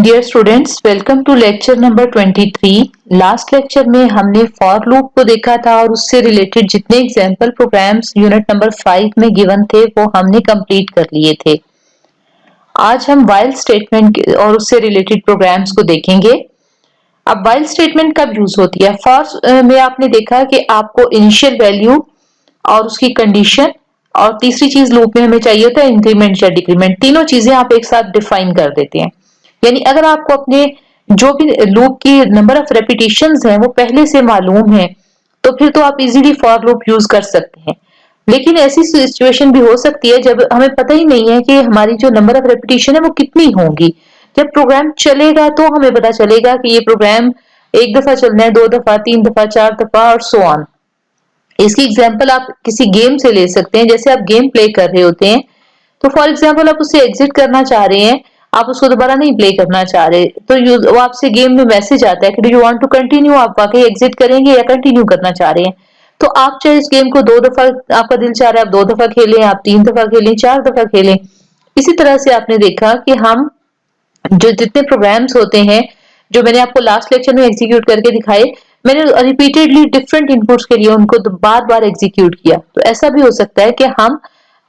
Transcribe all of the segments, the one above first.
Dear students, welcome to lecture number 23। Last lecture में हमने for loop को देखा था और उससे रिलेटेड जितने एग्जाम्पल प्रोग्राम्स यूनिट नंबर 5 में गिवन थे वो हमने कंप्लीट कर लिए थे। आज हम व्हाइल स्टेटमेंट और उससे रिलेटेड प्रोग्राम्स को देखेंगे। अब व्हाइल स्टेटमेंट कब यूज होती है? फॉर में आपने देखा कि आपको इनिशियल वैल्यू और उसकी कंडीशन और तीसरी चीज लूप में हमें चाहिए होता है इंक्रीमेंट या डिक्रीमेंट। तीनों चीजें आप एक साथ डिफाइन कर देते हैं। यानी अगर आपको अपने जो भी लूप की नंबर ऑफ रेपिटेशंस हैं वो पहले से मालूम है तो फिर तो आप इजीली फॉर लूप यूज कर सकते हैं। लेकिन ऐसी सिचुएशन भी हो सकती है जब हमें पता ही नहीं है कि हमारी जो नंबर ऑफ रेपिटेशन है वो कितनी होंगी। जब प्रोग्राम चलेगा तो हमें पता चलेगा कि ये प्रोग्राम एक दफा चलना है, दो दफा, तीन दफा, चार दफा और सो ऑन। इसकी एग्जांपल आप किसी गेम से ले सकते हैं। जैसे आप गेम प्ले कर रहे होते हैं तो फॉर एग्जांपल आप उसे एग्जिट करना चाह रहे हैं, आप उसको दोबारा नहीं प्ले करना चाह रहे, तो वो आपसे गेम में मैसेज आता है कि do you want to continue, आप वाकई एग्जिट करेंगे या कंटिन्यू करना चाह रहे हैं। तो आप चाहे इस गेम को दो दफा, आपका दिल चाह रहा है आप दो दफा खेलें, आप तीन दफा खेलें, चार दफा खेलें। इसी तरह से आपने देखा कि हम जो जितने प्रोग्राम्स होते हैं जो मैंने आपको लास्ट लेक्चर में एग्जीक्यूट करके दिखाए, मैंने रिपीटेडली डिफरेंट इनपुट्स के लिए उनको बार बार एग्जीक्यूट किया। तो ऐसा भी हो सकता है कि हम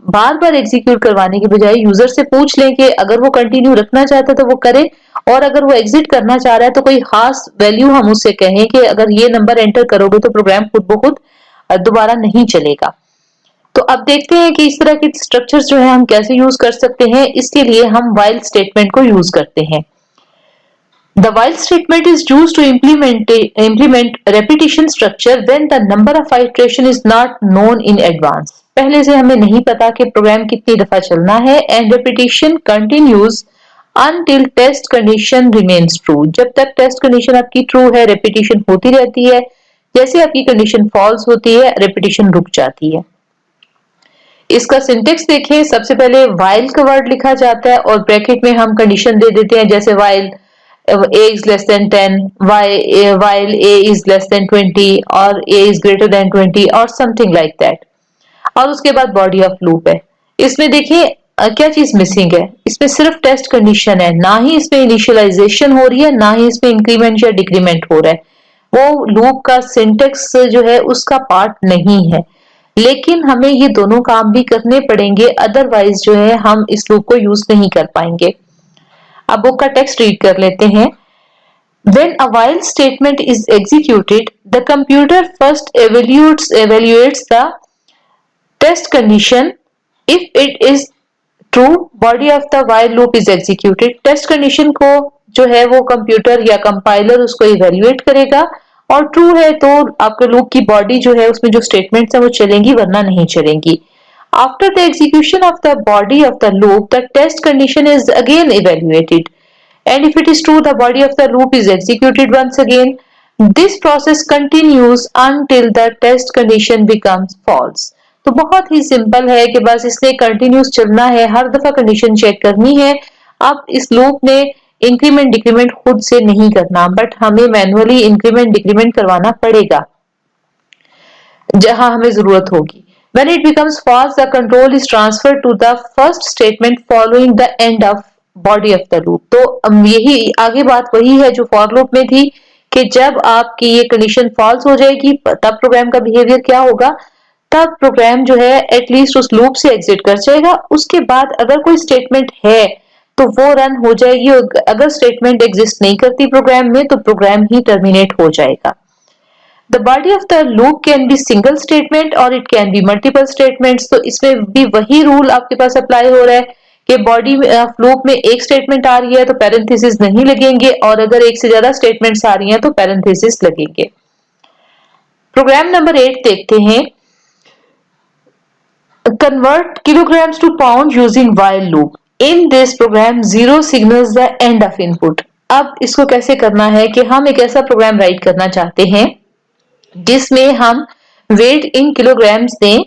बार बार एग्जीक्यूट करवाने के बजाय यूजर से पूछ लें कि अगर वो कंटिन्यू रखना चाहता है तो वो करे, और अगर वो एग्जिट करना चाह रहा है तो कोई खास वैल्यू हम उससे कहें कि अगर ये नंबर एंटर करोगे तो प्रोग्राम खुद ब खुद दोबारा नहीं चलेगा। तो अब देखते हैं कि इस तरह के स्ट्रक्चर्स जो है हम कैसे यूज कर सकते हैं। इसके लिए हम व्हाइल स्टेटमेंट को यूज करते हैं। The while statement is used to implement repetition structure when the number of iteration is not known in advance. पहले से हमें नहीं पता कि प्रोग्राम कितनी दफा चलना है, and repetition continues until test condition remains true. जब तक टेस्ट कंडीशन आपकी ट्रू है, repetition होती रहती है। जैसे आपकी कंडीशन फॉल्स होती है, repetition रुक जाती है। इसका सिंटेक्स देखें। सबसे पहले while का वर्ड लिखा जाता है और ब्रैकेट में हम कंडीशन दे देते हैं, जैसे while a is less than 10, while a is less than 20 और a is greater than 20 और something like that। और उसके बाद बॉडी ऑफ लूप है। इसमें देखिए क्या चीज मिसिंग है, इसमें सिर्फ टेस्ट कंडीशन है, ना ही इसमें इनिशियलाइजेशन हो रही है, ना ही इसमें इंक्रीमेंट या डिक्रीमेंट हो रहा है। वो लूप का सिंटेक्स जो है उसका पार्ट नहीं है, लेकिन हमें ये दोनों काम भी करने पड़ेंगे, अदरवाइज जो है हम इस लूप को यूज नहीं कर पाएंगे। अब बुक का टेक्स्ट रीड कर लेते हैं। When a while statement is executed, the computer first evaluates the test condition. If it is true, body of the while loop is executed. Test condition को जो है वो कंप्यूटर या कंपाइलर उसको इवेल्युएट करेगा, और ट्रू है तो आपके लूप की बॉडी जो है उसमें जो स्टेटमेंट्स है वो चलेंगी, वरना नहीं चलेंगी। After the execution of the body of the loop, the test condition is again evaluated. And if it is true, the body of the loop is executed once again. This process continues until the test condition becomes false. तो बहुत ही simple है कि बस इसने continuous चलना है, हर दफा condition check करनी है। अब इस लूप ने इंक्रीमेंट डिक्रीमेंट खुद से नहीं करना, बट हमें मैन्युअली इंक्रीमेंट डिक्रीमेंट करवाना पड़ेगा जहां हमें जरूरत होगी। When it becomes false, the control is transferred to the first statement following the end of body of the loop. तो यही आगे बात वही है जो फॉर लूप में थी कि जब आपकी ये कंडीशन फॉल्स हो जाएगी तब प्रोग्राम का बिहेवियर क्या होगा, तब प्रोग्राम जो है एटलीस्ट उस लूप से एग्जिट कर जाएगा। उसके बाद अगर कोई स्टेटमेंट है तो वो रन हो जाएगी, और अगर स्टेटमेंट एग्जिस्ट नहीं करती प्रोग्राम में तो प्रोग्राम ही टर्मिनेट हो जाएगा। The body of the loop can be single statement or it can be multiple statements. तो इसमें भी वही रूल आपके पास अप्लाई हो रहा है कि बॉडी ऑफ लूप में एक स्टेटमेंट आ रही है तो पैरेंथेसिस नहीं लगेंगे, और अगर एक से ज्यादा स्टेटमेंट्स आ रही हैं तो पैरेंथेसिस लगेंगे। प्रोग्राम नंबर 8 देखते हैं। Convert kilograms to pound using while loop. In this program, 0 signals the end of input. अब इसको कैसे करना है कि हम एक ऐसा प्रोग्राम राइट करना चाहते हैं जिसमें हम वेट इन किलोग्राम्स दें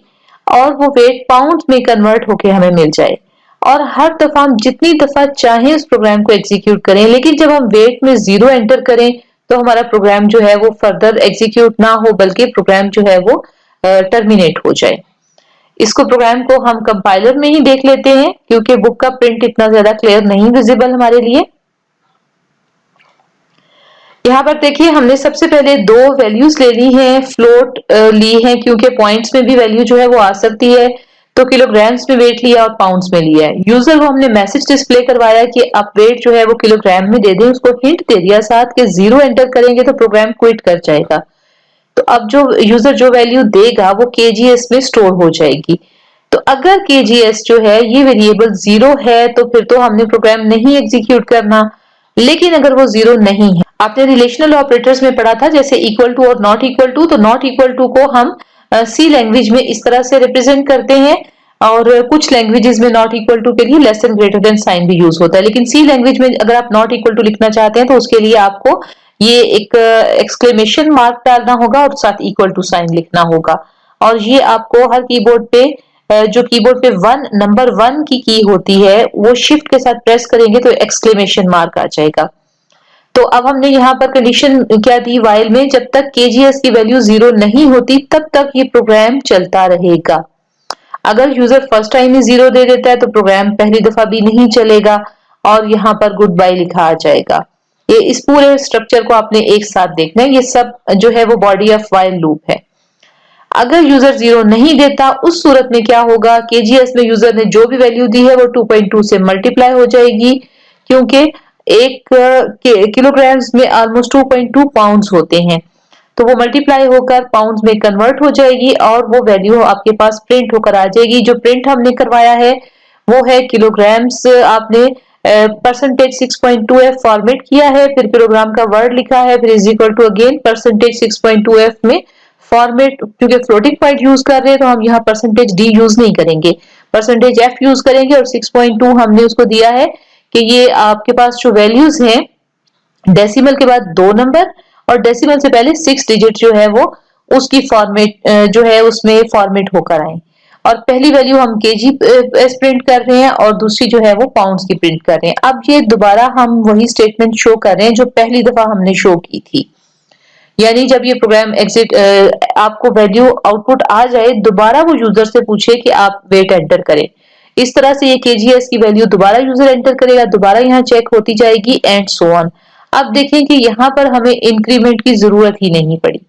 और वो वेट पाउंड में कन्वर्ट होके हमें मिल जाए, और हर दफा हम जितनी दफा चाहें उस प्रोग्राम को एग्जीक्यूट करें, लेकिन जब हम वेट में 0 एंटर करें तो हमारा प्रोग्राम जो है वो फर्दर एग्जीक्यूट ना हो बल्कि प्रोग्राम जो है वो टर्मिनेट हो जाए। इसको प्रोग्राम को हम कंपाइलर में ही देख लेते हैं क्योंकि बुक का प्रिंट इतना ज्यादा क्लियर नहीं विजिबल हमारे लिए। यहाँ पर देखिए हमने सबसे पहले दो वैल्यूज ले ली हैं, फ्लोट ली है क्योंकि पॉइंट्स में भी वैल्यू जो है वो आ सकती है, तो किलोग्राम्स में वेट लिया और पाउंड्स में लिया है। यूजर को हमने मैसेज डिस्प्ले करवाया कि आप वेट जो है वो किलोग्राम में दे दें, उसको हिंट दे दिया साथ कि 0 एंटर करेंगे तो प्रोग्राम क्विट कर जाएगा। तो अब जो यूजर जो वैल्यू देगा वो केजीएस में स्टोर हो जाएगी। तो अगर केजीएस जो है ये वेरिएबल 0 है तो फिर तो हमने प्रोग्राम नहीं एग्जीक्यूट करना, लेकिन अगर वो 0 नहीं है, आपने रिलेशनल ऑपरेटर्स में पढ़ा था जैसे इक्वल टू और नॉट इक्वल टू, तो नॉट इक्वल टू को हम सी लैंग्वेज में इस तरह से रिप्रेजेंट करते हैं, और कुछ लैंग्वेजेस में नॉट इक्वल टू के लिए less than greater than sign भी यूज होता है, लेकिन सी लैंग्वेज में अगर आप नॉट इक्वल टू लिखना चाहते हैं तो उसके लिए आपको ये एक एक्सक्लेमेशन मार्क डालना होगा और साथ इक्वल टू साइन लिखना होगा। और ये आपको हर कीबोर्ड पे जो कीबोर्ड पे नंबर 1 की होती है वो शिफ्ट के साथ प्रेस करेंगे तो एक्सक्लेमेशन मार्क आ जाएगा। तो अब हमने यहाँ पर कंडीशन क्या दी वाइल में, जब तक केजीएस की वैल्यू 0 नहीं होती तब तक ये प्रोग्राम चलता रहेगा। अगर यूजर फर्स्ट टाइम ही 0 दे देता है तो प्रोग्राम पहली दफा भी नहीं चलेगा और यहाँ पर गुड बाय लिखा आ जाएगा। ये इस पूरे स्ट्रक्चर को आपने एक साथ देखना है, ये सब जो है वो बॉडी ऑफ वाइल लूप है। अगर यूजर 0 नहीं देता उस सूरत में क्या होगा, केजीएस में यूजर ने जो भी वैल्यू दी है वो 2.2 से मल्टीप्लाई हो जाएगी, क्योंकि एक किलोग्राम्स में ऑलमोस्ट 2.2 पाउंड्स होते हैं, तो वो मल्टीप्लाई होकर पाउंड्स में कन्वर्ट हो जाएगी और वो वैल्यू आपके पास प्रिंट होकर आ जाएगी। जो प्रिंट हमने करवाया है वो है किलोग्राम्स, आपने परसेंटेज 6.2f फॉर्मेट किया है, फिर किलोग्राम का वर्ड लिखा है, फिर is equal to again percentage 6.2f में फॉर्मेट, क्योंकि फ्लोटिंग पॉइंट यूज कर रहे हैं तो हम यहाँ परसेंटेज डी यूज नहीं करेंगे, परसेंटेज एफ यूज करेंगे, और 6.2 हमने उसको दिया है कि ये आपके पास जो वैल्यूज हैं डेसिमल के बाद 2 नंबर और डेसिमल से पहले 6 डिजिट जो है वो उसकी फॉर्मेट जो है उसमें फॉर्मेट होकर आए, और पहली वैल्यू हम केजी प्रिंट कर रहे हैं और दूसरी जो है वो पाउंड्स की प्रिंट कर रहे हैं। अब ये दोबारा हम वही स्टेटमेंट शो कर रहे हैं जो पहली दफा हमने शो की थी, यानी जब ये प्रोग्राम एग्जिट आपको वैल्यू आउटपुट आ जाए दोबारा वो यूजर से पूछे कि आप वेट एंटर करें, इस तरह से ये केजीएस की वैल्यू दोबारा यूजर एंटर करेगा, दोबारा यहाँ चेक होती जाएगी एंड सो ऑन। अब देखें कि यहाँ पर हमें इंक्रीमेंट की जरूरत ही नहीं पड़ी,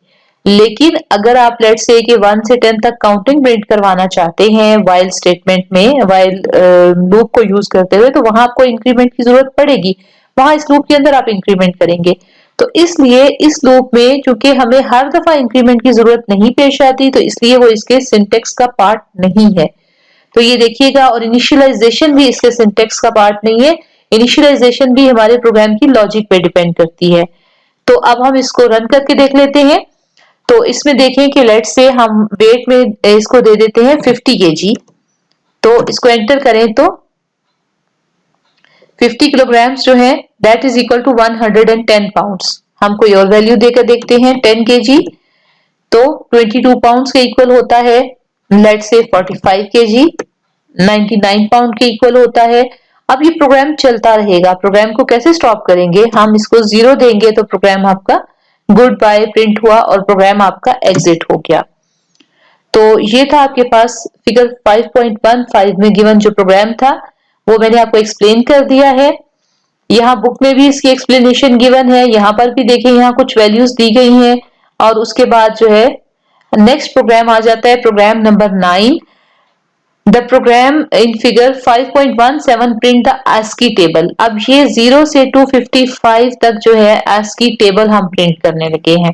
लेकिन अगर आप लेट्स से कि 1 से 10 तक काउंटिंग प्रिंट करवाना चाहते हैं वाइल स्टेटमेंट में, वाइल लूप को यूज करते हुए, तो वहां आपको इंक्रीमेंट की जरूरत पड़ेगी, वहां इस लूप के अंदर आप इंक्रीमेंट करेंगे। तो इसलिए इस लूप में चूंकि हमें हर दफा इंक्रीमेंट की जरूरत नहीं पेश आती, तो इसलिए वो इसके सिंटेक्स का पार्ट नहीं है। तो ये देखिएगा, और इनिशियलाइजेशन भी इसके सिंटेक्स का पार्ट नहीं है, इनिशियलाइजेशन भी हमारे प्रोग्राम की लॉजिक पे डिपेंड करती है। तो अब हम इसको रन करके देख लेते हैं। तो इसमें देखें कि लेट्स से हम वेट में इसको दे देते हैं 50 केजी, तो इसको एंटर करें तो 50 किलोग्राम्स जो है that is equal to 110 pounds. हम कोई और वैल्यू देकर देखते हैं 10 केजी, तो 22 पाउंड्स के इक्वल होता है, लेट्स से 45 केजी 99 पाउंड के इक्वल होता है। अब ये प्रोग्राम चलता रहेगा, प्रोग्राम को कैसे स्टॉप करेंगे, हम इसको 0 देंगे तो प्रोग्राम आपका गुड बाय प्रिंट हुआ और प्रोग्राम आपका एग्जिट हो गया। तो ये था आपके पास फिगर 5.15 में गिवन जो प्रोग्राम था वो मैंने आपको एक्सप्लेन कर दिया है। यहाँ बुक में भी इसकी एक्सप्लेनेशन गिवन है, यहाँ पर भी देखें यहाँ कुछ वैल्यूज दी गई हैं, और उसके बाद जो है नेक्स्ट प्रोग्राम आ जाता है program number 9। The program in figure 5.17 print the ASCII table. अब ये 0 से 255 तक जो है ASCII टेबल हम प्रिंट करने लगे हैं।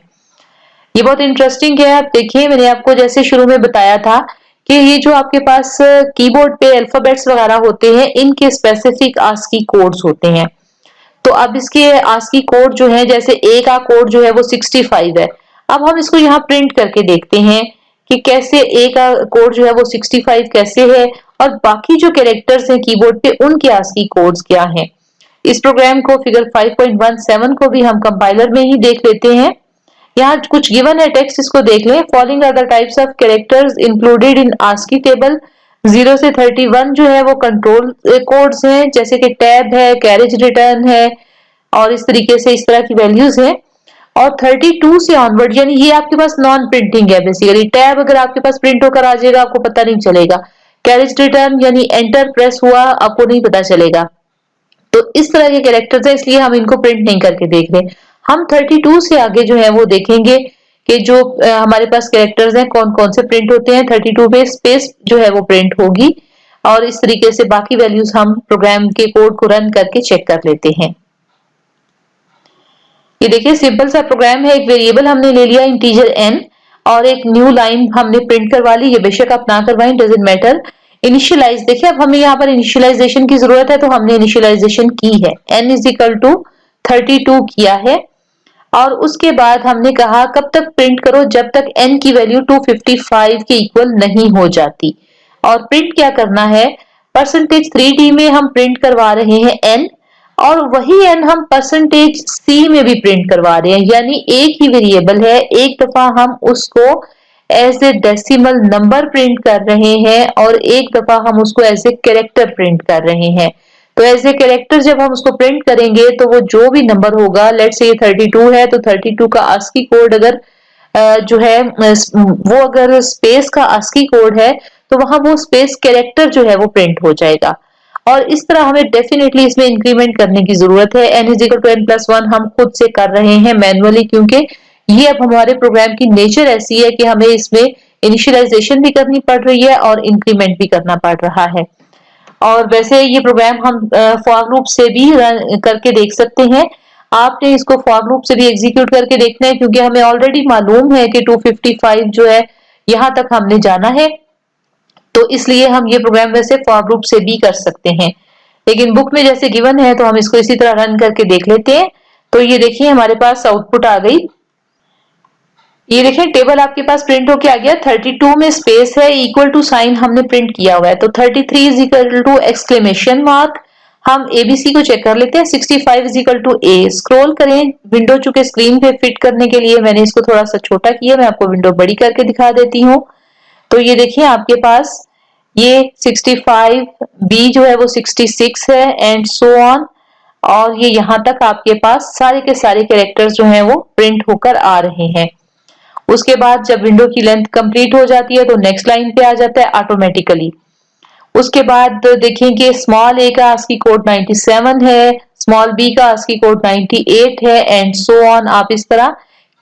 ये बहुत इंटरेस्टिंग है। आप देखिए मैंने आपको जैसे शुरू में बताया था कि ये जो आपके पास कीबोर्ड पे अल्फाबेट्स वगैरह होते हैं इनके स्पेसिफिक ASCII कोड्स होते हैं। तो अब इसके ASCII कोड जो है, जैसे ए का कोड जो है वो 65 है। अब हम इसको यहाँ प्रिंट करके देखते हैं कि कैसे ए का कोड जो है वो 65 कैसे है, और बाकी जो कैरेक्टर्स हैं कीबोर्ड पे उनके ASCII कोड्स क्या हैं। इस प्रोग्राम को फिगर 5.17 को भी हम कंपाइलर में ही देख लेते हैं। यहाँ कुछ गिवन है टेक्स्ट, इसको देख लें। Following are the types of characters included in ASCII table. 0 से 31 जो है वो कंट्रोल कोड्स हैं, जैसे कि टैब है, कैरेज रिटर्न है, और इस तरीके से इस तरह की वैल्यूज हैं। और 32 से ऑनवर्ड यानी ये आपके पास नॉन प्रिंटिंग है बेसिकली। टैब अगर आपके पास प्रिंट होकर आ जाएगा आपको पता नहीं चलेगा, कैरेज रिटर्न यानी एंटर प्रेस हुआ आपको नहीं पता चलेगा। तो इस तरह के कैरेक्टर्स है, इसलिए हम इनको प्रिंट नहीं करके देख रहे। हम 32 से आगे जो है वो देखेंगे कि जो हमारे पास कैरेक्टर्स हैं कौन कौन से प्रिंट होते हैं। 32 पे स्पेस जो है वो प्रिंट होगी और इस तरीके से बाकी वैल्यूज हम प्रोग्राम के कोड को रन करके चेक कर लेते हैं। ये देखिए सिंपल सा प्रोग्राम है, एक वेरिएबल हमने ले लिया इंटीजर n और एक न्यू लाइन हमने प्रिंट करवा ली। ये बेशक आप ना करवाएं, डजंट मैटर। इनिशियलाइज देखिए, अब हमें यहाँ पर इनिशियलाइजेशन की जरूरत है तो हमने इनिशियलाइजेशन की है, n इज इक्वल टू 32 किया है और उसके बाद हमने कहा कब तक प्रिंट करो, जब तक n की वैल्यू 255 के इक्वल नहीं हो जाती। और प्रिंट क्या करना है, %3d में हम प्रिंट करवा रहे हैं n और वही n हम %c में भी प्रिंट करवा रहे हैं, यानी एक ही वेरिएबल है, एक दफा हम उसको as a decimal number print कर रहे हैं और एक दफा हम उसको एज ए कैरेक्टर प्रिंट कर रहे हैं। तो एज ए कैरेक्टर जब हम उसको प्रिंट करेंगे तो वो जो भी नंबर होगा, लेट्स से 32 है तो 32 का आस्की कोड अगर जो है वो अगर स्पेस का आस्की कोड है तो वहां वो स्पेस कैरेक्टर जो है वो प्रिंट हो जाएगा। और इस तरह हमें डेफिनेटली इसमें इंक्रीमेंट करने की जरूरत है। n is equal to n+1 हम खुद से कर रहे हैं मैनुअली, क्योंकि ये अब हमारे प्रोग्राम की नेचर ऐसी है कि हमें इसमें इनिशियलाइजेशन भी करनी पड़ रही है और इंक्रीमेंट भी करना पड़ रहा है। और वैसे ये प्रोग्राम हम फॉर लूप से भी रन करके देख सकते हैं। आपने इसको फॉर लूप से भी एग्जीक्यूट करके देखना है, क्योंकि हमें ऑलरेडी मालूम है कि 255 जो है यहां तक हमने जाना है, तो इसलिए हम ये प्रोग्राम वैसे फॉर लूप से भी कर सकते हैं। लेकिन बुक में जैसे गिवन है तो हम इसको इसी तरह रन करके देख लेते हैं। तो ये देखिए हमारे पास आउटपुट आ गई। ये देखिए टेबल आपके पास प्रिंट होके आ गया। 32 में स्पेस है, इक्वल टू साइन हमने प्रिंट किया हुआ है, तो 33 is equal to exclamation mark. हम एबीसी को चेक कर लेते हैं। 65 is equal to A. Scroll करें, विंडो चूंकि स्क्रीन पे फिट करने के लिए मैंने इसको थोड़ा सा छोटा किया, मैं आपको विंडो बड़ी करके दिखा देती हूँ। तो ये देखिए आपके पास ये 65, बी जो है वो 66 है एंड सो ऑन, और ये यहाँ तक आपके पास सारे के सारे कैरेक्टर्स जो हैं वो प्रिंट होकर आ रहे हैं। उसके बाद जब विंडो की लेंथ कंप्लीट हो जाती है तो नेक्स्ट लाइन पे आ जाता है ऑटोमेटिकली। उसके बाद देखें कि स्मॉल ए का आस्की कोड 97 है, स्मॉल बी का आस्की कोड 98 है एंड सो ऑन। आप इस तरह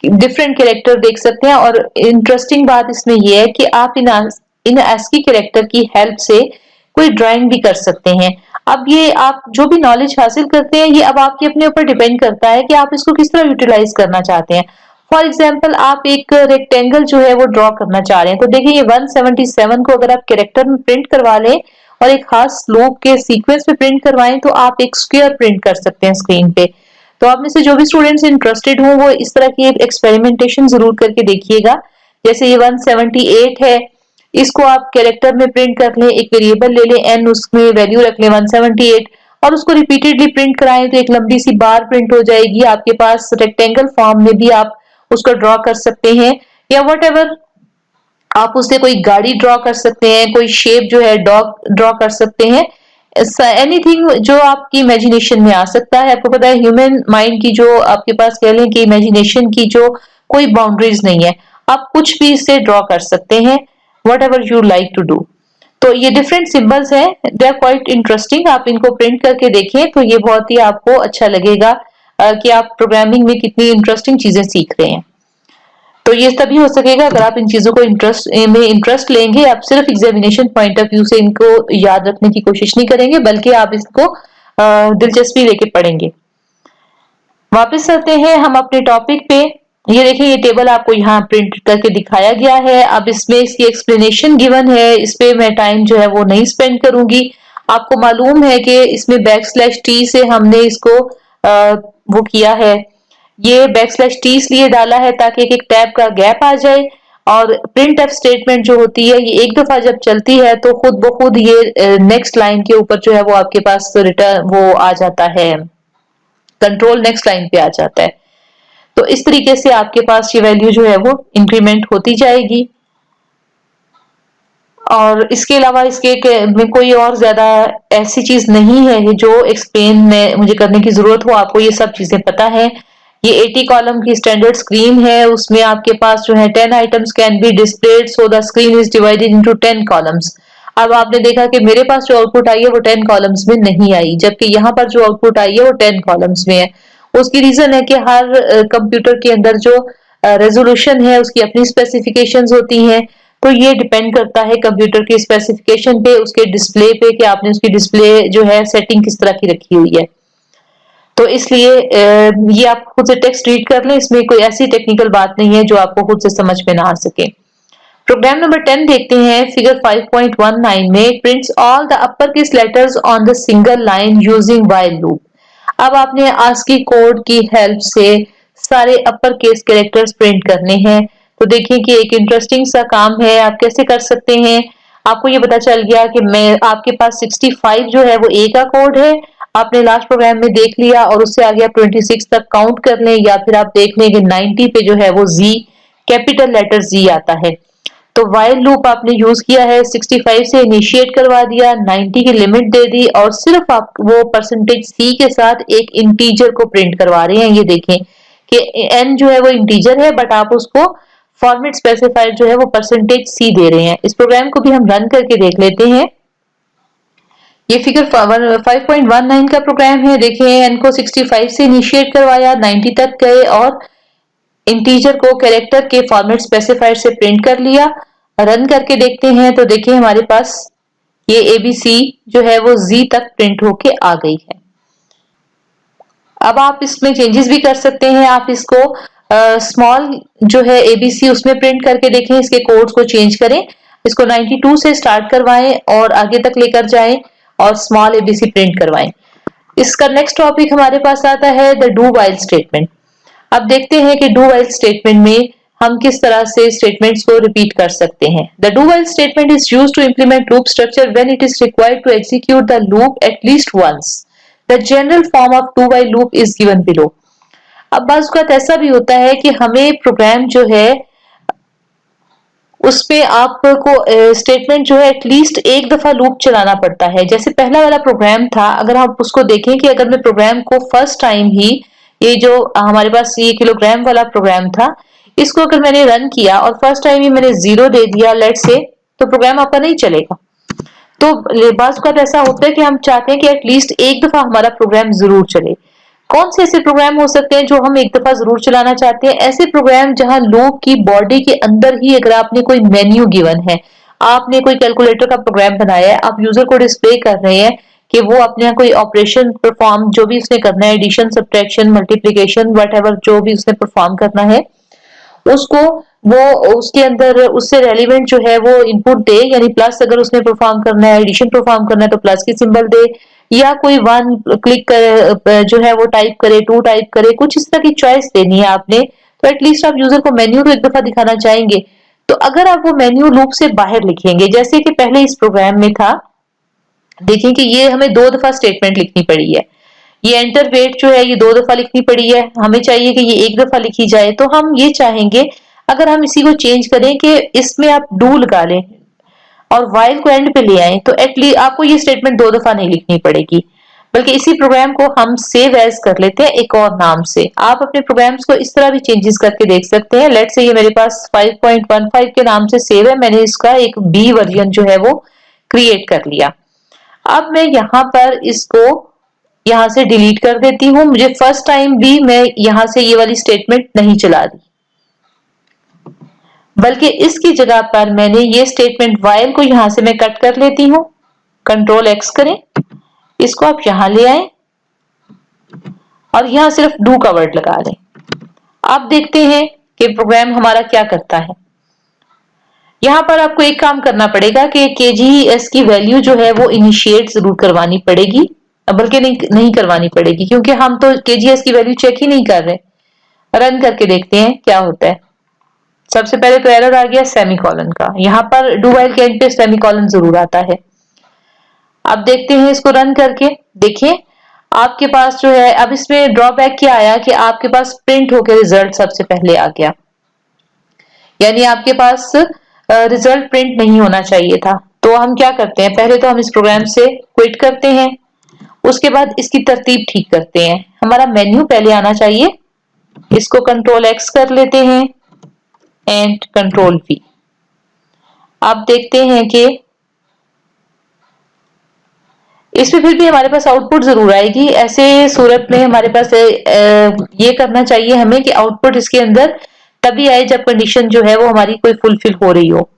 डिफरेंट कैरेक्टर देख सकते हैं। और इंटरेस्टिंग बात इसमें यह है कि आप इन ASCII कैरेक्टर की हेल्प से कोई ड्राइंग भी कर सकते हैं। अब ये आप जो भी नॉलेज हासिल करते हैं ये अब आपके अपने ऊपर डिपेंड करता है कि आप इसको किस तरह यूटिलाइज करना चाहते हैं। फॉर एग्जाम्पल आप एक रेक्टेंगल जो है वो ड्रॉ करना चाह रहे हैं, तो देखिए ये 177 को अगर आप कैरेक्टर में प्रिंट करवा लें और एक खास स्लोप के सीक्वेंस में प्रिंट करवाएं तो आप एक स्क्वायर प्रिंट कर सकते हैं स्क्रीन पे। तो आप में से जो भी स्टूडेंट्स इंटरेस्टेड हो वो इस तरह की एक्सपेरिमेंटेशन जरूर करके देखिएगा। जैसे ये 178 है, इसको आप कैरेक्टर में प्रिंट कर लें, एक वेरिएबल ले लें n, उसमें वैल्यू रख लें 178 और उसको रिपीटेडली प्रिंट कराएं तो एक लंबी सी बार प्रिंट हो जाएगी। आपके पास रेक्टेंगल फॉर्म में भी आप उसको ड्रॉ कर सकते हैं या व्हाटएवर, आप उससे कोई गाड़ी ड्रॉ कर सकते हैं, कोई शेप जो है डॉग ड्रॉ कर सकते हैं, एनीथिंग जो आपकी इमेजिनेशन में आ सकता है। आपको पता है ह्यूमन माइंड की जो आपके पास कह लें कि इमेजिनेशन की जो कोई बाउंड्रीज नहीं है, आप कुछ भी इससे ड्रॉ कर सकते हैं, whatever you like to do। तो ये डिफरेंट सिंबल्स हैं, दे आर क्वाइट इंटरेस्टिंग। आप इनको प्रिंट करके देखें तो ये बहुत ही आपको अच्छा लगेगा कि आप प्रोग्रामिंग में कितनी इंटरेस्टिंग चीजें सीख रहे हैं। तो ये तभी हो सकेगा अगर आप इन चीजों को इंटरेस्ट लेंगे। आप सिर्फ एग्जामिनेशन पॉइंट ऑफ व्यू से इनको याद रखने की कोशिश नहीं करेंगे, बल्कि आप इसको दिलचस्पी लेके पढ़ेंगे। वापस आते हैं हम अपने टॉपिक पे। ये देखिए ये टेबल आपको यहाँ प्रिंट करके दिखाया गया है। अब इसमें इसकी एक्सप्लेनेशन गिवन है, इस पे मैं टाइम जो है वो नहीं स्पेंड करूंगी। आपको मालूम है कि इसमें \t से हमने इसको वो किया है, ये \t इसलिए डाला है ताकि एक टैब का गैप आ जाए। और प्रिंट एफ स्टेटमेंट जो होती है ये एक दफा जब चलती है तो खुद ब खुद ये नेक्स्ट लाइन के ऊपर जो है वो आपके पास रिटर्न वो आ जाता है, कंट्रोल नेक्स्ट लाइन पे आ जाता है। तो इस तरीके से आपके पास ये वैल्यू जो है वो इंक्रीमेंट होती जाएगी। और इसके अलावा इसके में कोई और ज्यादा ऐसी चीज नहीं है जो एक्सप्लेन में मुझे करने की जरूरत हो, आपको ये सब चीजें पता है। ये 80 कॉलम की स्टैंडर्ड स्क्रीन है, उसमें आपके पास जो है 10 items can be displayed so the screen is divided into 10 columns. अब आपने देखा कि मेरे पास जो आउटपुट आई है वो 10 कॉलम्स में नहीं आई, जबकि यहाँ पर जो आउटपुट आई है वो 10 कॉलम्स में है। उसकी रीजन है कि हर कंप्यूटर के अंदर जो रेजोल्यूशन है उसकी अपनी स्पेसिफिकेशंस होती हैं, तो ये डिपेंड करता है कंप्यूटर की स्पेसिफिकेशन पे, उसके डिस्प्ले पे कि आपने उसकी डिस्प्ले जो है सेटिंग किस तरह की रखी हुई है। तो इसलिए ये आप खुद से टेक्स्ट रीड कर लें, इसमें कोई ऐसी टेक्निकल बात नहीं है जो आपको खुद से समझ में ना आ सके। प्रोग्राम नंबर 10 देखते हैं। फिगर 5.19 में prints all the upper case letters on the single line using while loop. अब आपने आस्की कोड की हेल्प से सारे अपर केस कैरेक्टर्स प्रिंट करने हैं। तो देखिए कि एक इंटरेस्टिंग सा काम है, आप कैसे कर सकते हैं। आपको ये पता चल गया कि मैं आपके पास 65 जो है वो ए का कोड है, आपने लास्ट प्रोग्राम में देख लिया और उससे आगे आप 26 तक काउंट कर लें, या फिर आप देख लें कि 90 पे जो है वो जी, कैपिटल लेटर जी आता है। तो व्हाइल लूप आपने यूज किया है, 65 से इनिशिएट करवा दिया, 90 की लिमिट दे दी और सिर्फ आप वो परसेंटेज सी के साथ एक इंटीजर को प्रिंट करवा रहे हैं। ये देखें कि एन जो है वो इंटीजर है, बट आप उसको फॉर्मेट स्पेसिफायर जो है वो परसेंटेज सी दे रहे हैं। इस प्रोग्राम को भी हम रन करके देख लेते हैं। ये फिगर 5.19 का प्रोग्राम है। देखिए एन को 65 से इनिशिएट करवाया, 90 तक गए और इंटीजर को कैरेक्टर के फॉर्मेट स्पेसिफायर से प्रिंट कर लिया। रन करके देखते हैं तो देखिए हमारे पास ये एबीसी जो है वो जी तक प्रिंट होके आ गई है। अब आप इसमें चेंजेस भी कर सकते हैं। आप इसको स्मॉल जो है एबीसी उसमें प्रिंट करके देखें, इसके कोड्स को चेंज करें, इसको 92 से स्टार्ट करवाएं और आगे तक लेकर जाएं और स्मॉल एबीसी प्रिंट करवाएं। इसका नेक्स्ट टॉपिक हमारे पास आता है द डू व्हाइल स्टेटमेंट। अब देखते हैं कि डू व्हाइल स्टेटमेंट में हम किस तरह से स्टेटमेंट्स को रिपीट कर सकते हैं। The do while statement is used to implement loop structure when it is required to execute the loop at least once. The general form of do while loop is given below. अब बाज़ वक़्त ऐसा भी होता है कि हमें programme जो है उसपे आपको स्टेटमेंट जो है एटलीस्ट एक दफा लूप चलाना पड़ता है। जैसे पहला वाला प्रोग्राम था, अगर आप उसको देखें कि अगर मैं प्रोग्राम को फर्स्ट टाइम ही, ये जो हमारे पास ये किलोग्राम वाला प्रोग्राम था, इसको अगर मैंने रन किया और फर्स्ट टाइम ही मैंने 0 दे दिया लेट से, तो प्रोग्राम आपका नहीं चलेगा। तो बाज़ वक़्त ऐसा होता है कि हम चाहते हैं कि एटलीस्ट एक दफा हमारा प्रोग्राम जरूर चले। कौन से ऐसे प्रोग्राम हो सकते हैं जो हम एक दफा जरूर चलाना चाहते हैं? ऐसे प्रोग्राम जहां लूप की बॉडी के अंदर ही अगर आपने कोई मेन्यू गिवन है, आपने कोई कैलकुलेटर का प्रोग्राम बनाया है, आप यूजर को डिस्प्ले कर रहे हैं कि वो अपने कोई ऑपरेशन परफॉर्म, जो भी उसने करना है, एडिशन, सब्ट्रैक्शन, मल्टीप्लिकेशन, व्हाटएवर जो भी उसने परफॉर्म करना है, उसको वो उसके अंदर उससे रेलिवेंट जो है वो इनपुट दे, यानी प्लस अगर उसने परफॉर्म करना है, एडिशन परफॉर्म करना है तो प्लस की सिंबल दे, या कोई वन क्लिक करे जो है वो टाइप करे, टू टाइप करे, कुछ इस तरह की चॉइस देनी है आपने। तो एटलीस्ट आप यूजर को मेन्यू तो एक दफा दिखाना चाहेंगे। तो अगर आप वो मेन्यू लूप से बाहर लिखेंगे, जैसे कि पहले इस प्रोग्राम में था, देखिए कि ये हमें 2 दफा स्टेटमेंट लिखनी पड़ी है। ये एंटर वेट जो है ये 2 दफा लिखनी पड़ी है, हमें चाहिए कि ये एक दफा लिखी जाए। तो हम ये चाहेंगे अगर हम इसी को चेंज करें कि इसमें आप डू लगा लें और व्हाइल को एंड पे ले आए, तो एटलीस्ट आपको ये स्टेटमेंट 2 दफा नहीं लिखनी पड़ेगी, बल्कि इसी प्रोग्राम को हम सेव एज कर लेते हैं एक और नाम से। आप अपने प्रोग्राम्स को इस तरह भी चेंजेस करके देख सकते हैं। लेट्स से ये मेरे पास 5.15 के नाम से सेव है, मैंने इसका एक बी वर्जन जो है वो क्रिएट कर लिया। अब मैं यहाँ पर इसको यहाँ से डिलीट कर देती हूँ। मुझे फर्स्ट टाइम भी मैं यहाँ से ये वाली स्टेटमेंट नहीं चला दी, बल्कि इसकी जगह पर मैंने ये स्टेटमेंट व्हाइल को यहाँ से मैं कट कर लेती हूँ। कंट्रोल एक्स करें, इसको आप यहाँ ले आए और यहाँ सिर्फ डू का वर्ड लगा दें। आप देखते हैं कि प्रोग्राम हमारा क्या करता है। यहाँ पर आपको एक काम करना पड़ेगा कि केजीएस की वैल्यू जो है वो इनिशिएट जरूर करवानी पड़ेगी, बल्कि नहीं करवानी पड़ेगी, क्योंकि हम तो केजीएस की वैल्यू चेक ही नहीं कर रहे। रन करके देखते हैं क्या होता है। सबसे पहले तो एरर आ गया सेमीकोलन का, यहाँ पर डू व्हाइल के एंड पे सेमीकोलन जरूर आता है। अब देखते हैं इसको रन करके, देखिए आपके पास जो है, अब इसमें ड्रॉबैक क्या आया कि आपके पास प्रिंट होकर रिजल्ट सबसे पहले आ गया, यानी आपके पास रिजल्ट प्रिंट नहीं होना चाहिए था। तो हम क्या करते हैं, पहले तो हम इस प्रोग्राम से क्विट करते हैं, उसके बाद इसकी तरतीब ठीक करते हैं। हमारा मेन्यू पहले आना चाहिए, इसको कंट्रोल एक्स कर लेते हैं एंड कंट्रोल वी। आप देखते हैं कि इसमें फिर भी हमारे पास आउटपुट जरूर आएगी। ऐसे सूरत में हमारे पास ये करना चाहिए हमें कि आउटपुट इसके अंदर तभी आए जब कंडीशन जो है वो हमारी कोई फुलफिल हो रही हो।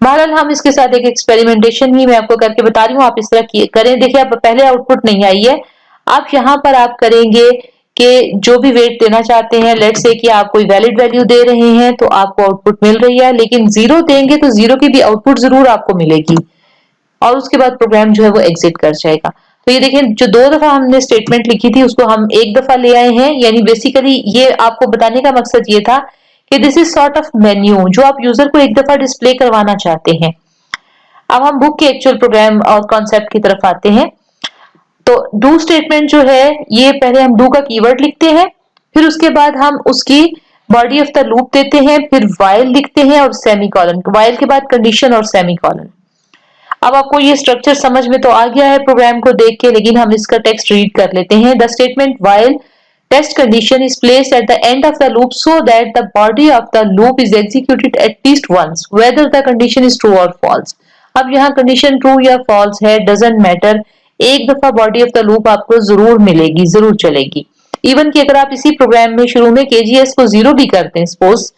बहरहाल हम इसके साथ एक एक्सपेरिमेंटेशन ही मैं आपको करके बता रही हूँ, आप इस तरह करें। देखिए, अब पहले आउटपुट नहीं आई है, आप यहाँ पर आप करेंगे कि जो भी वेट देना चाहते हैं, लेट्स से कि आप कोई वैलिड वैल्यू दे रहे हैं तो आपको आउटपुट मिल रही है, लेकिन जीरो देंगे तो जीरो की भी आउटपुट जरूर आपको मिलेगी और उसके बाद प्रोग्राम जो है वो एग्जिट कर जाएगा। तो ये देखें, जो 2 दफा हमने स्टेटमेंट लिखी थी उसको हम एक दफा ले आए हैं, यानी बेसिकली ये आपको बताने का मकसद ये था कि this is sort of menu जो आप यूजर को एक दफा डिस्प्ले करवाना चाहते हैं। अब हम बुक के एक्चुअल प्रोग्राम और कॉन्सेप्ट की तरफ आते हैं। तो डू स्टेटमेंट जो है, ये पहले हम डू का कीवर्ड लिखते हैं, फिर उसके बाद हम उसकी बॉडी ऑफ द लूप देते हैं, फिर वाइल लिखते हैं और सेमीकोलन, वाइल के बाद कंडीशन और सेमीकोलन। अब आपको ये स्ट्रक्चर समझ में तो आ गया है प्रोग्राम को देख के, लेकिन हम इसका टेक्स्ट रीड कर लेते हैं। The statement while test condition is placed at the end of the loop so that the body of the loop is executed at least once whether the condition is true or false। अब यहाँ condition true या false है doesn't matter, एक दफा body of the loop आपको जरूर मिलेगी, जरूर चलेगी। इवन कि अगर आप इसी प्रोग्राम में शुरू में केजीएस को जीरो भी करते हैं, सपोज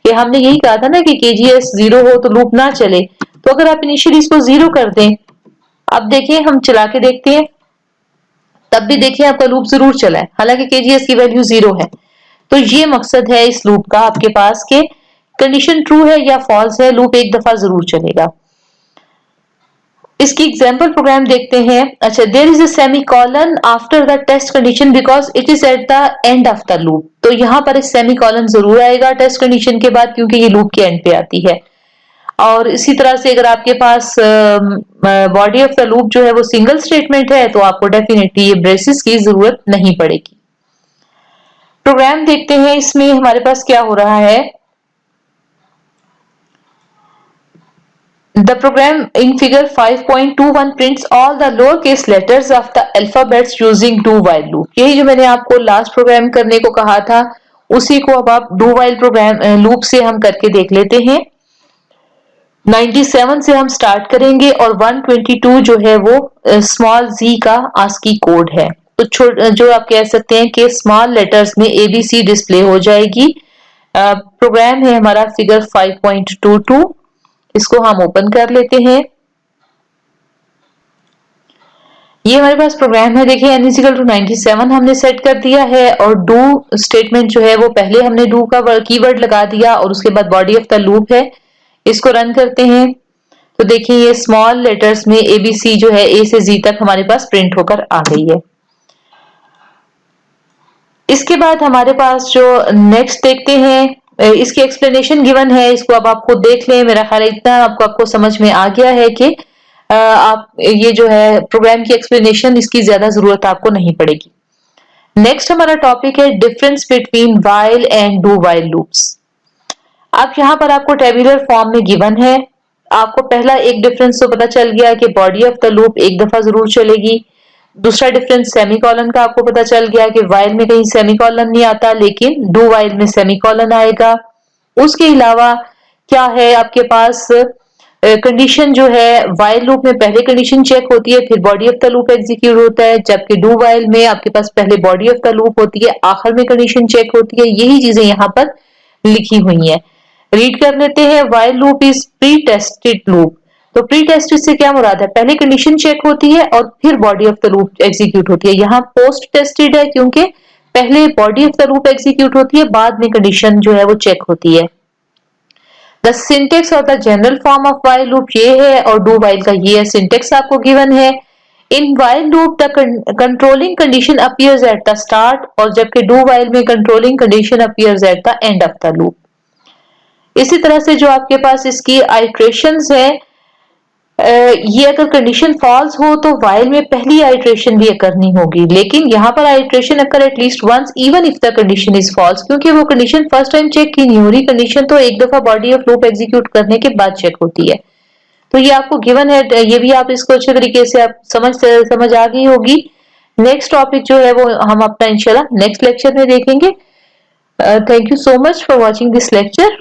कि हमने यही कहा था ना कि केजीएस जीरो हो तो लूप ना चले, तो अगर आप इनिशियली इसको जीरो कर दें, अब देखिए हम चला के देखते हैं, तब भी देखिए आपका लूप जरूर चला है, हालांकि केजीएस की वैल्यू जीरो है। तो ये मकसद है इस लूप का आपके पास के कंडीशन ट्रू है या फॉल्स है, लूप एक दफा जरूर चलेगा। इसकी एग्जाम्पल प्रोग्राम देखते हैं। अच्छा, there is a semicolon after the test condition because it is at the end of the loop. तो यहाँ पर एक सेमीकोलन जरूर आएगा टेस्ट कंडीशन के बाद, क्योंकि ये लूप के एंड पे आती है। और इसी तरह से अगर आपके पास बॉडी ऑफ द लूप जो है वो सिंगल स्टेटमेंट है तो आपको डेफिनेटली ये ब्रेसेस की जरूरत नहीं पड़ेगी। प्रोग्राम देखते हैं, इसमें हमारे पास क्या हो रहा है। The program in figure 5.21 prints all the lowercase letters of the alphabets using do while loop। यही जो मैंने आपको लास्ट प्रोग्राम करने को कहा था, उसी को अब आप do while प्रोग्राम लूप से हम करके देख लेते हैं। 97 से हम स्टार्ट करेंगे और 122 जो है वो स्मॉल z का आस्की कोड है। तो जो आप कह सकते हैं कि स्मॉल लेटर्स में ABC डिस्प्ले हो जाएगी। प्रोग्राम है हमारा फिगर 5.22, इसको हम ओपन कर लेते हैं। ये हमारे पास प्रोग्राम है। देखिए n इक्वल टू 97 हमने सेट कर दिया है और डू स्टेटमेंट जो है वो पहले हमने डू का कीवर्ड लगा दिया और उसके बाद बॉडी ऑफ द लूप है। इसको रन करते हैं तो देखिए ये स्मॉल लेटर्स में ABC जो है A से Z तक हमारे पास प्रिंट होकर आ गई है। इसके बाद हमारे पास जो नेक्स्ट देखते हैं, इसकी एक्सप्लेनेशन गिवन है, इसको अब आप खुद देख लें। मेरा ख्याल इतना आपको समझ में आ गया है कि आप ये जो है प्रोग्राम की एक्सप्लेनेशन, इसकी ज्यादा जरूरत आपको नहीं पड़ेगी। नेक्स्ट हमारा टॉपिक है difference between while and do while loops. अब यहाँ पर आपको टेबुलर फॉर्म में गिवन है। आपको पहला एक डिफरेंस तो पता चल गया कि बॉडी ऑफ द लूप एक दफा जरूर चलेगी। दूसरा डिफरेंस सेमीकोलन का आपको पता चल गया कि वाइल में कहीं सेमीकोलन नहीं आता, लेकिन डू वाइल में सेमीकोलन आएगा। उसके अलावा क्या है आपके पास कंडीशन जो है, वाइल लूप में पहले कंडीशन चेक होती है फिर body of the loop execute होता है, जबकि डू वाइल में आपके पास पहले बॉडी ऑफ द लूप होती है, आखिर में कंडीशन चेक होती है। यही चीजें यहाँ पर लिखी हुई है। रीड कर लेते हैं। While loop is pre tested loop. तो प्री टेस्टेड से क्या मुराद है, पहले कंडीशन चेक होती है और फिर body of the loop execute होती है। यहाँ पोस्ट टेस्टेड है क्योंकि पहले body of the loop execute होती है, बाद में कंडीशन जो है वो चेक होती है। द सिंटेक्स और the general form of while loop ये है और डू वाइल का ये है। सिंटेक्स आपको गिवन है। In while loop the controlling condition appears at the start, और जबकि डू वाइल में controlling condition appears eight the end of the loop. इसी तरह से जो आपके पास इसकी आइट्रेशंस है, ये अगर कंडीशन फॉल्स हो तो वाइल में पहली आइट्रेशन भी करनी होगी, लेकिन यहाँ पर iteration occur at least once even if the condition is false, क्योंकि वो कंडीशन फर्स्ट टाइम चेक की नहीं हो रही। कंडीशन तो एक दफा बॉडी ऑफ लूप एग्जीक्यूट करने के बाद चेक होती है। तो ये आपको गिवन है, ये भी आप इसको अच्छे तरीके से आप समझ आ गई होगी। नेक्स्ट टॉपिक जो है वो हम अपना इंशाल्लाह नेक्स्ट लेक्चर में देखेंगे। Thank you so much for watching this lecture.